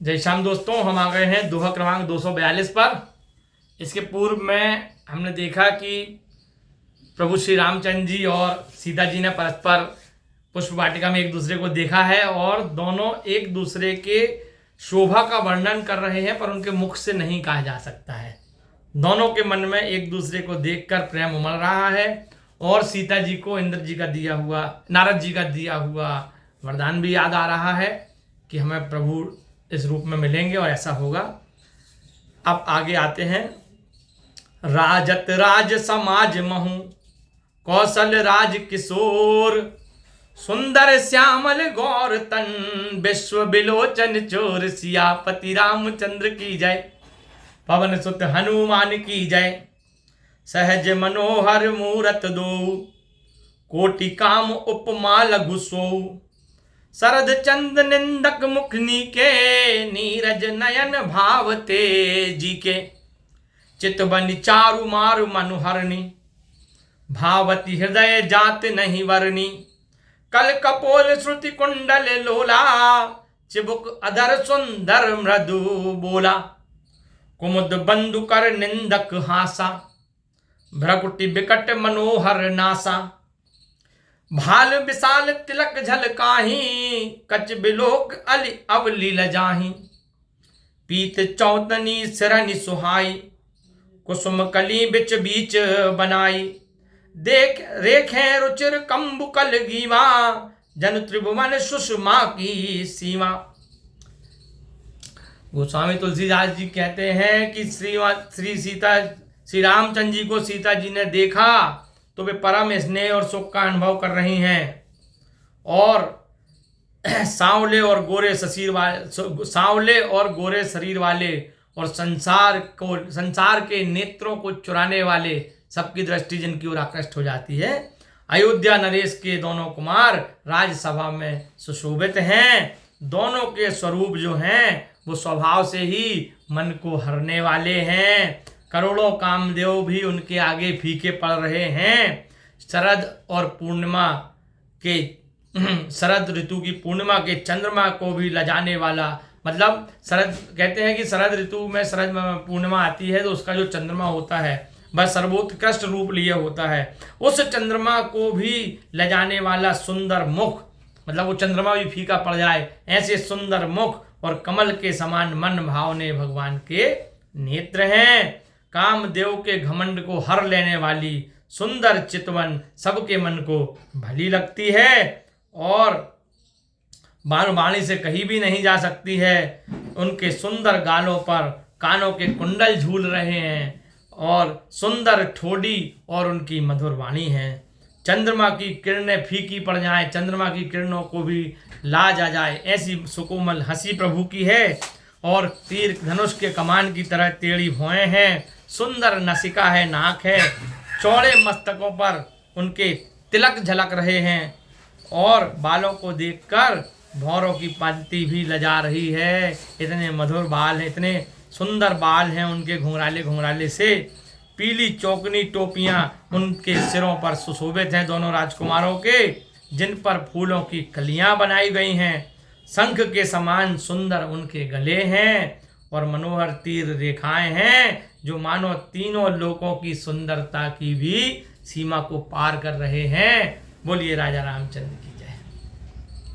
जय श्याम दोस्तों, हम आ गए हैं दोहा क्रमांक 242 पर। इसके पूर्व में हमने देखा कि प्रभु श्री रामचंद्र जी और सीता जी ने परस्पर पुष्प वाटिका में एक दूसरे को देखा है और दोनों एक दूसरे के शोभा का वर्णन कर रहे हैं, पर उनके मुख से नहीं कहा जा सकता है। दोनों के मन में एक दूसरे को देखकर प्रेम उमड़ रहा है और सीता जी को इंद्र जी का दिया हुआ, नारद जी का दिया हुआ वरदान भी याद आ रहा है कि हमें प्रभु इस रूप में मिलेंगे और ऐसा होगा। अब आगे आते हैं। राजत राज समाज महु कौशल राज किशोर, सुंदर श्यामल गौर तन विश्व बिलोचन चोर। सियापति रामचंद्र की जय, पवन सुत हनुमान की जय। सहज मनोहर मूरत दो, कोटि काम उपमा लघु सोऊ। शरद चंद निंदक मुखनी के, नीरज नयन भावते जी के। चित बनि चारु मारु मनुहरणी, भावती हृदय जात नहीं वरणी। कल कपोल श्रुति कुंडल लोला, चिबुक अधर सुंदर मृदु बोला। कुमुद बंधु कर निंदक हासा, भ्रकुटि बिकट मनोहर नासा। भाल विशाल तिलक झलकाही, कच बिलोक अली अवली लजाही। पीत चौतनी सिरनि सुहाई, कुसुम कली बिच बीच बनाई। देख रेखें रुचिर कंबुकल गीवा, जन त्रिभुवन सुषमा की सीमा। गोस्वामी तुलसीदास जी कहते हैं कि श्री रामचंद्र जी को सीता जी ने देखा तो वे परम स्नेह और सुख का अनुभव कर रही हैं और सांवले और गोरे शरीर वाले और संसार के नेत्रों को चुराने वाले सबकी दृष्टि जिनकी ओर आकृष्ट हो जाती है। अयोध्या नरेश के दोनों कुमार राजसभा में सुशोभित हैं। दोनों के स्वरूप जो हैं वो स्वभाव से ही मन को हरने वाले हैं। करोड़ों कामदेव भी उनके आगे फीके पड़ रहे हैं। शरद ऋतु की पूर्णिमा के चंद्रमा को भी लजाने वाला, मतलब शरद कहते हैं कि शरद ऋतु में शरद पूर्णिमा आती है तो उसका जो चंद्रमा होता है वह सर्वोत्कृष्ट रूप लिए होता है। उस चंद्रमा को भी लजाने वाला सुंदर मुख, मतलब वो चंद्रमा भी फीका पड़ जाए ऐसे सुंदर मुख और कमल के समान मन भावने भगवान के नेत्र हैं। कामदेव के घमंड को हर लेने वाली सुंदर चितवन सबके मन को भली लगती है और वाणी से कहीं भी नहीं जा सकती है। उनके सुंदर गालों पर कानों के कुंडल झूल रहे हैं और सुंदर ठोड़ी और उनकी मधुर वाणी है। चंद्रमा की किरणें फीकी पड़ जाएं, चंद्रमा की किरणों को भी लाज आ जाए, ऐसी सुकोमल हंसी प्रभु की है। और तीर धनुष के कमान की तरह टेढ़ी भौहें हैं, सुंदर नसिका है, नाक है, चौड़े मस्तकों पर उनके तिलक झलक रहे हैं और बालों को देखकर भौरों की पंक्ति भी लजा रही है। इतने मधुर बाल हैं, इतने सुंदर बाल हैं उनके घुंघराले से। पीली चौकनी टोपियां उनके सिरों पर सुशोभित हैं दोनों राजकुमारों के, जिन पर फूलों की कलियां बनाई गई हैं। शंख के समान सुंदर उनके गले हैं और मनोहर तीर रेखाएं हैं जो मानो तीनों लोकों की सुंदरता की भी सीमा को पार कर रहे हैं। बोलिए राजा रामचंद्र की।